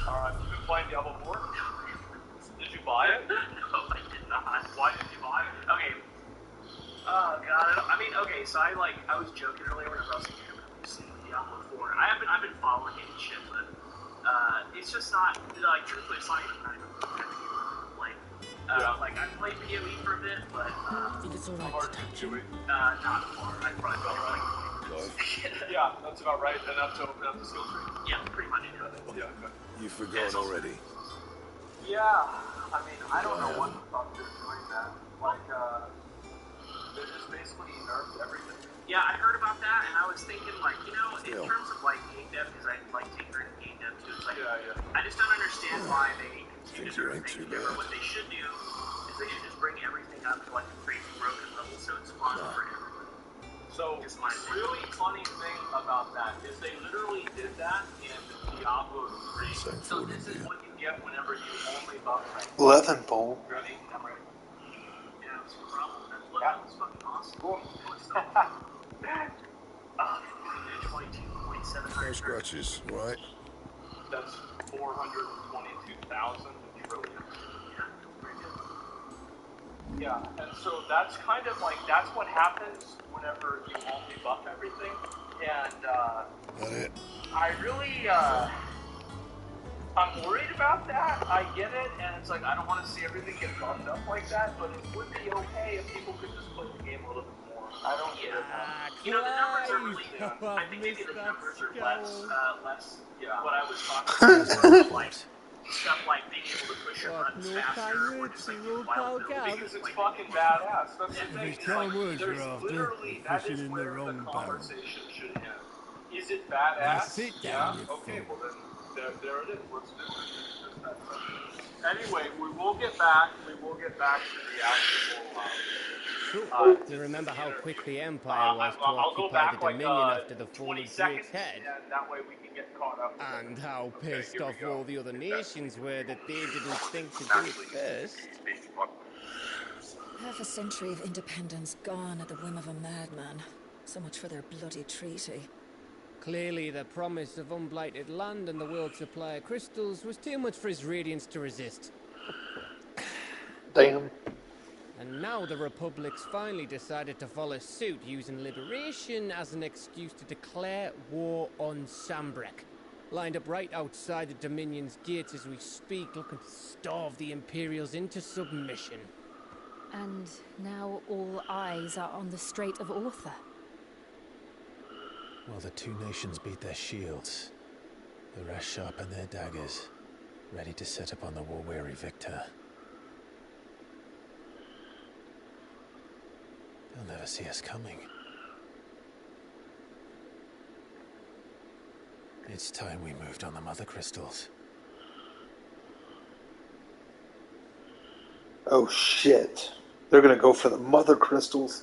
Alright, you've been playing Diablo 4? Did you buy it? No, I did not. Why did you buy it? Okay. Oh god. I mean, okay. So I was joking earlier when I was saying Diablo 4. I've been following it and shit, but it's just not like truthfully, it's not even kind of like like I played PoE for a bit, but it's alright to touch him. Not far. I probably felt like. Yeah, that's about right. Enough to open up the skill tree. Yeah, pretty much. Yeah, okay. You've forgotten already. Yeah, I mean, I don't know what the fuck they're doing that. Like, they just basically nerfed everything. Yeah, I heard about that, and I was thinking, like, you know, in terms of, like, game dev, because I like taking game dev, too, it's like, I just don't understand why they continue to nerf things ever. What they should do is they should just bring everything up to, like, a crazy broken level so it's fun for everyone. So, really funny thing about that is they literally did that in Diablo 3. So this is what you get whenever you only buff rank. 11 bowl. Ready? I'm ready. Yeah, it's a problem. That was fucking awesome. Cool. 22.700. No scratches, right? That's 422,000 trillion. Yeah, pretty good. Yeah, and so that's kind of like, that's what happens whenever you only buff everything. And I really, I'm worried about that. I get it, and it's like, I don't want to see everything get buffed up like that, but it would be okay if people could just play the game a little bit more. I don't get it. You know, the numbers are really, I think maybe the numbers are less, what I was talking about, like, stuff like being able to push your buttons faster, or just like wild building. Because it's fucking badass. That's the thing. Kind words There's are after. literally, that Pushing is in the where the wrong barrel. conversation should end. Is it badass? Sit down, you Okay, well then, there it is. Let's do it. Anyway, we will get back to the actual, Do you remember how quick the Empire was to occupy the Dominion after the fall of Drake's head? and that way we can get caught up. And how pissed off all the other nations were that they didn't think to do it first? Half a century of independence gone at the whim of a madman. So much for their bloody treaty. Clearly, the promise of unblighted land and the world's supply of crystals was too much for his radiance to resist. Damn. And now the Republic's finally decided to follow suit, using liberation as an excuse to declare war on Sambrek. Lined up right outside the Dominion's gates as we speak, looking to starve the Imperials into submission. And now all eyes are on the Strait of Author. While the two nations beat their shields, the rest sharpen their daggers, ready to set upon the war-weary victor. They'll never see us coming. It's time we moved on the mother crystals. Oh shit. They're gonna go for the mother crystals.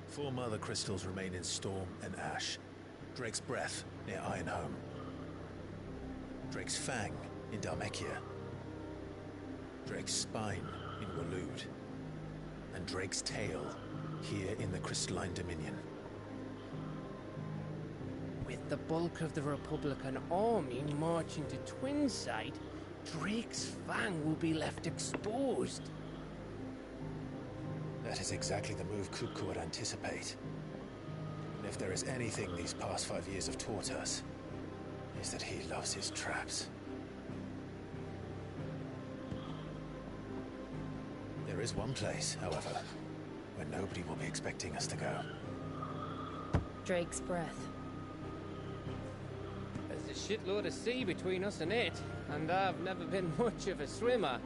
4 mother crystals remain in Storm and Ash. Drake's Breath near Ironhome. Drake's Fang in Dharmekia. Drake's Spine in Waloed. And Drake's Tail here in the Crystalline Dominion. With the bulk of the Republican army marching to Twinside, Drake's Fang will be left exposed. That is exactly the move Kupka would anticipate. And if there is anything these past 5 years have taught us, is that he loves his traps. There is one place, however, where nobody will be expecting us to go. Drake's Breath. There's a shitload of sea between us and it, and I've never been much of a swimmer.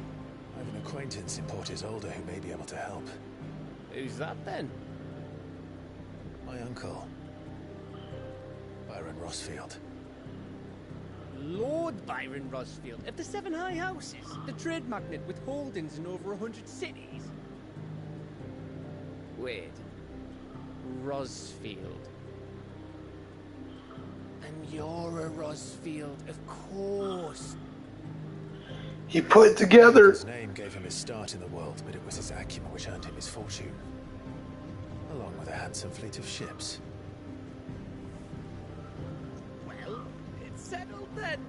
I have an acquaintance in Port Isolde who may be able to help. Who's that then? My uncle, Byron Rossfield. Lord Byron Rossfield of the 7 High Houses, the trade magnate with holdings in over 100 cities. Wait, Rossfield. And you're a Rossfield, of course. He put it together. His name gave him his start in the world, but it was his acumen which earned him his fortune, along with a handsome fleet of ships. Well, it's settled then.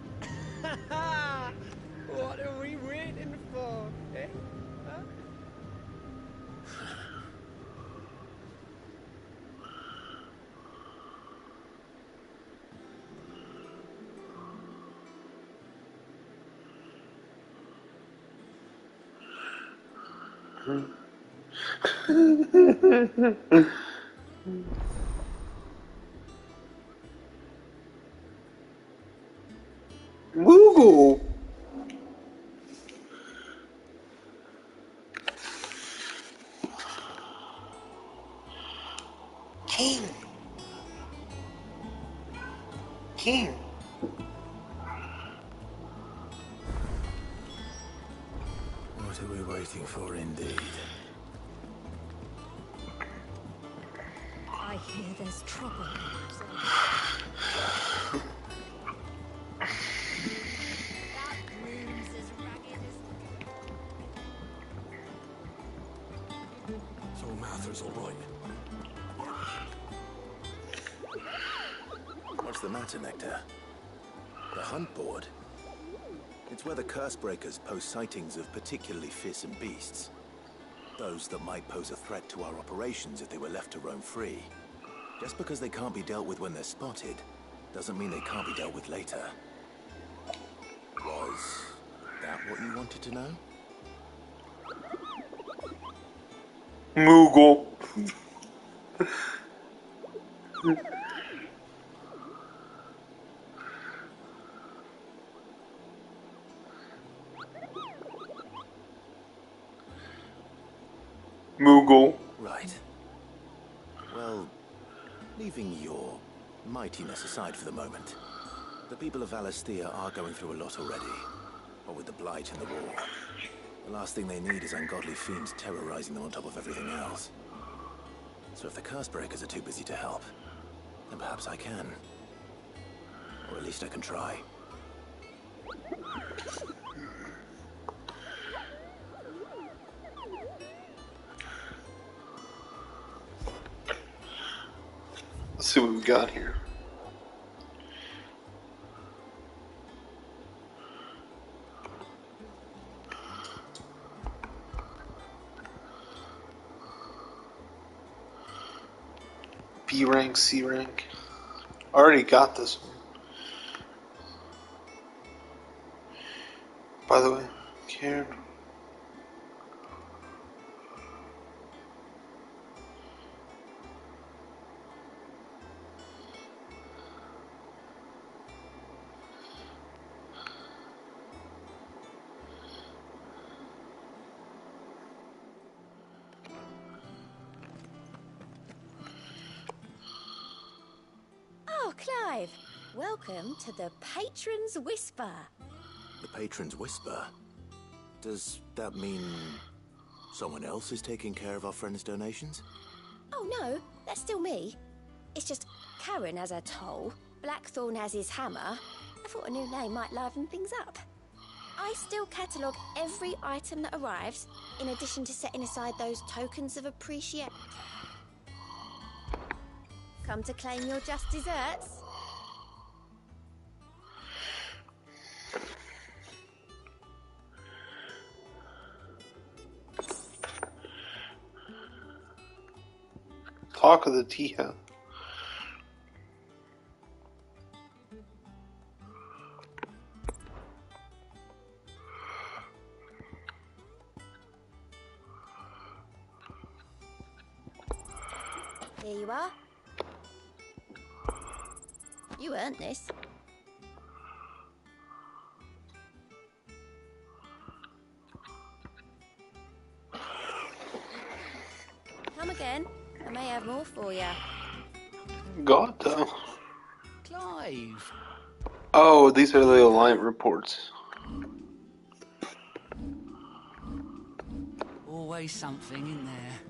What are we waiting for, eh? Huh? Moogle! What are we waiting for, indeed? I hear there's trouble. So Mather's all right. What's the matter, Nectar? The hunt board? It's where the Cursebreakers post sightings of particularly fearsome beasts. Those that might pose a threat to our operations if they were left to roam free. Just because they can't be dealt with when they're spotted, doesn't mean they can't be dealt with later. Was that what you wanted to know? Moogle. Moogle. Right. Well, leaving your mightiness aside for the moment, the people of Valisthea are going through a lot already. What with the Blight and the war. The last thing they need is ungodly fiends terrorizing them on top of everything else. So if the Cursebreakers are too busy to help, then perhaps I can. Or at least I can try. Let's see what we got here. B rank, C rank. Already got this one. By the way, Karen. Oh, Clive! Welcome to the Patron's Whisper. The Patron's Whisper? Does that mean someone else is taking care of our friend's donations? Oh no, that's still me. It's just Karen has her toll, Blackthorn has his hammer. I thought a new name might liven things up. I still catalogue every item that arrives, in addition to setting aside those tokens of appreciation. Come to claim your just desserts? Talk of the tea house. Here you are. You earned this. Come again. I may have more for you. God, though. Clive. Oh, these are the Alliant reports. Always something in there.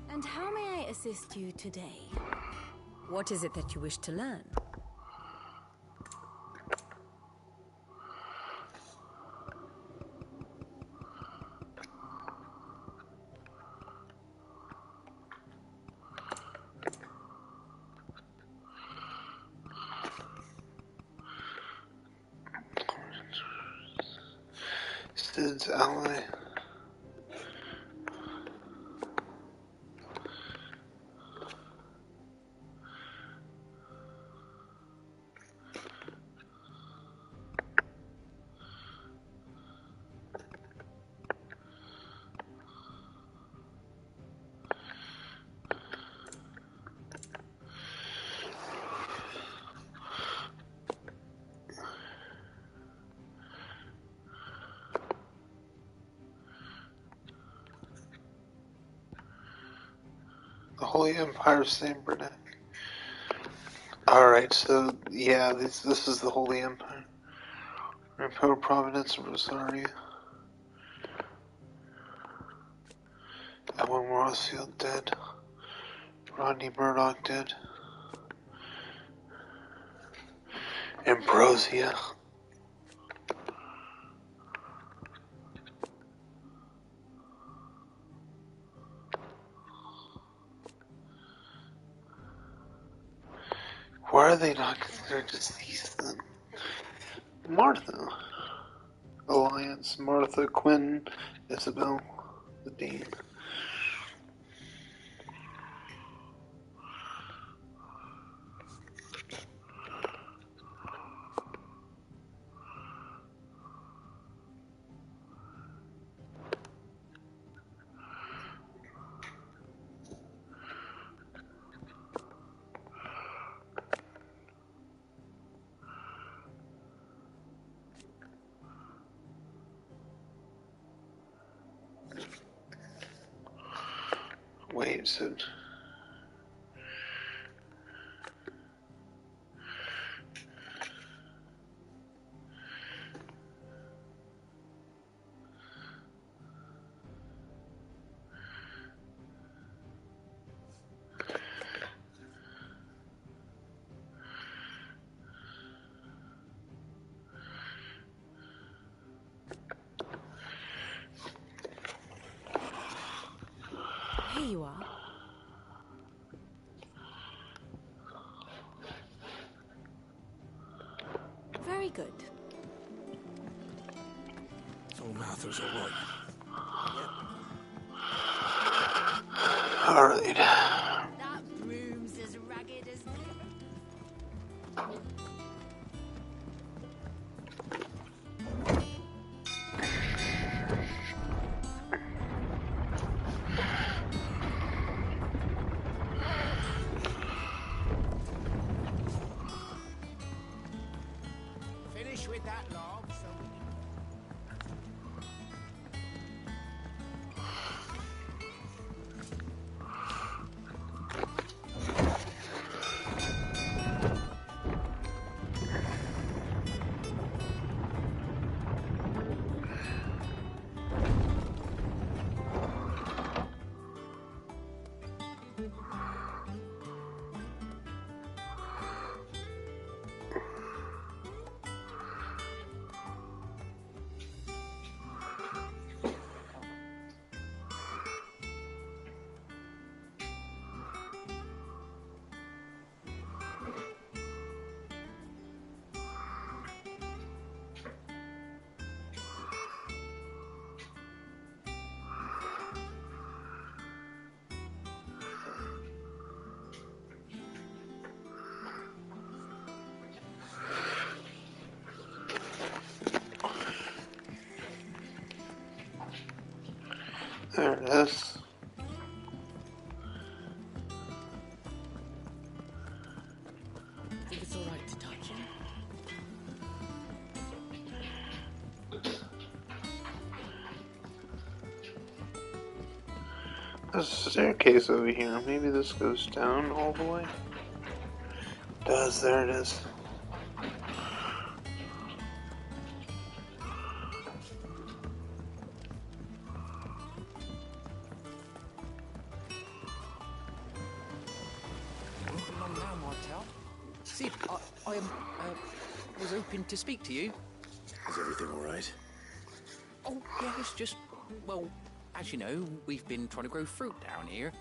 And how may I assist you today? What is it that you wish to learn? Sid's ally. The Holy Empire of Saint Bernard. Alright, so, yeah, this is the Holy Empire. Imperial Providence and Rosaria. Edwin Rossfield dead. Rodney Murdoch dead. Ambrosia. Why are they not considered deceased then? Martha. Alliance. Martha, Quinn, Isabel, the Dean. Wait, so... Here you are. Very good. So Martha's all right. Alright. That broom's as ragged as... Finish with that log, so There it is. Think it's all right to touch him? There's a staircase over here. Maybe this goes down all the way. It does. There it is. Moving along now, Martel. Sid, I was hoping to speak to you. Is everything all right? Oh, yes, just, well, as you know, we've been trying to grow fruit down here.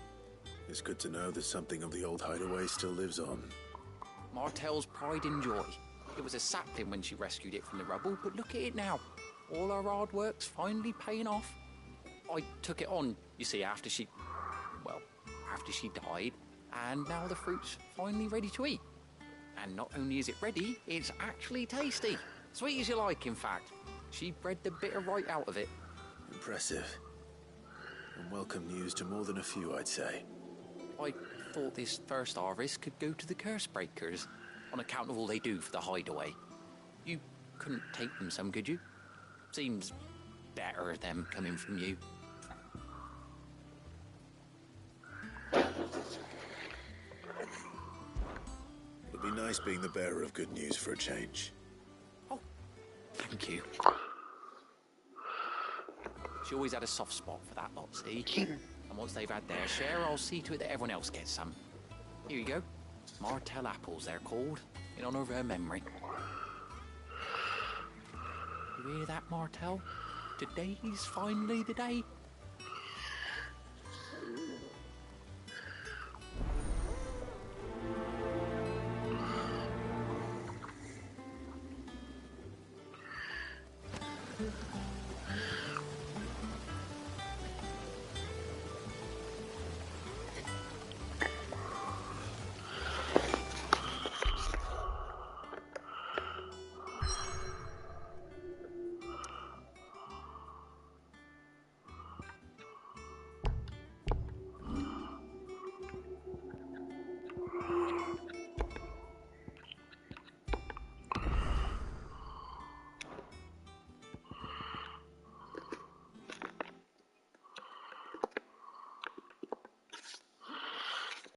It's good to know that something of the old hideaway still lives on. Martel's pride and joy. It was a sapling when she rescued it from the rubble, but look at it now. All our hard work's finally paying off. I took it on, you see, after she died, and now the fruit's finally ready to eat. And not only is it ready, it's actually tasty. Sweet as you like, in fact. She bred the bitter right out of it. Impressive. And welcome news to more than a few, I'd say. I thought this first harvest could go to the curse breakers, on account of all they do for the hideaway. You couldn't take them some, could you? Seems better them coming from you. It'd be nice being the bearer of good news for a change. Thank you. She always had a soft spot for that lot, see? And once they've had their share, I'll see to it that everyone else gets some. Here you go. Martell apples, they're called, in honor of her memory. You hear that, Martell? Today's finally the day.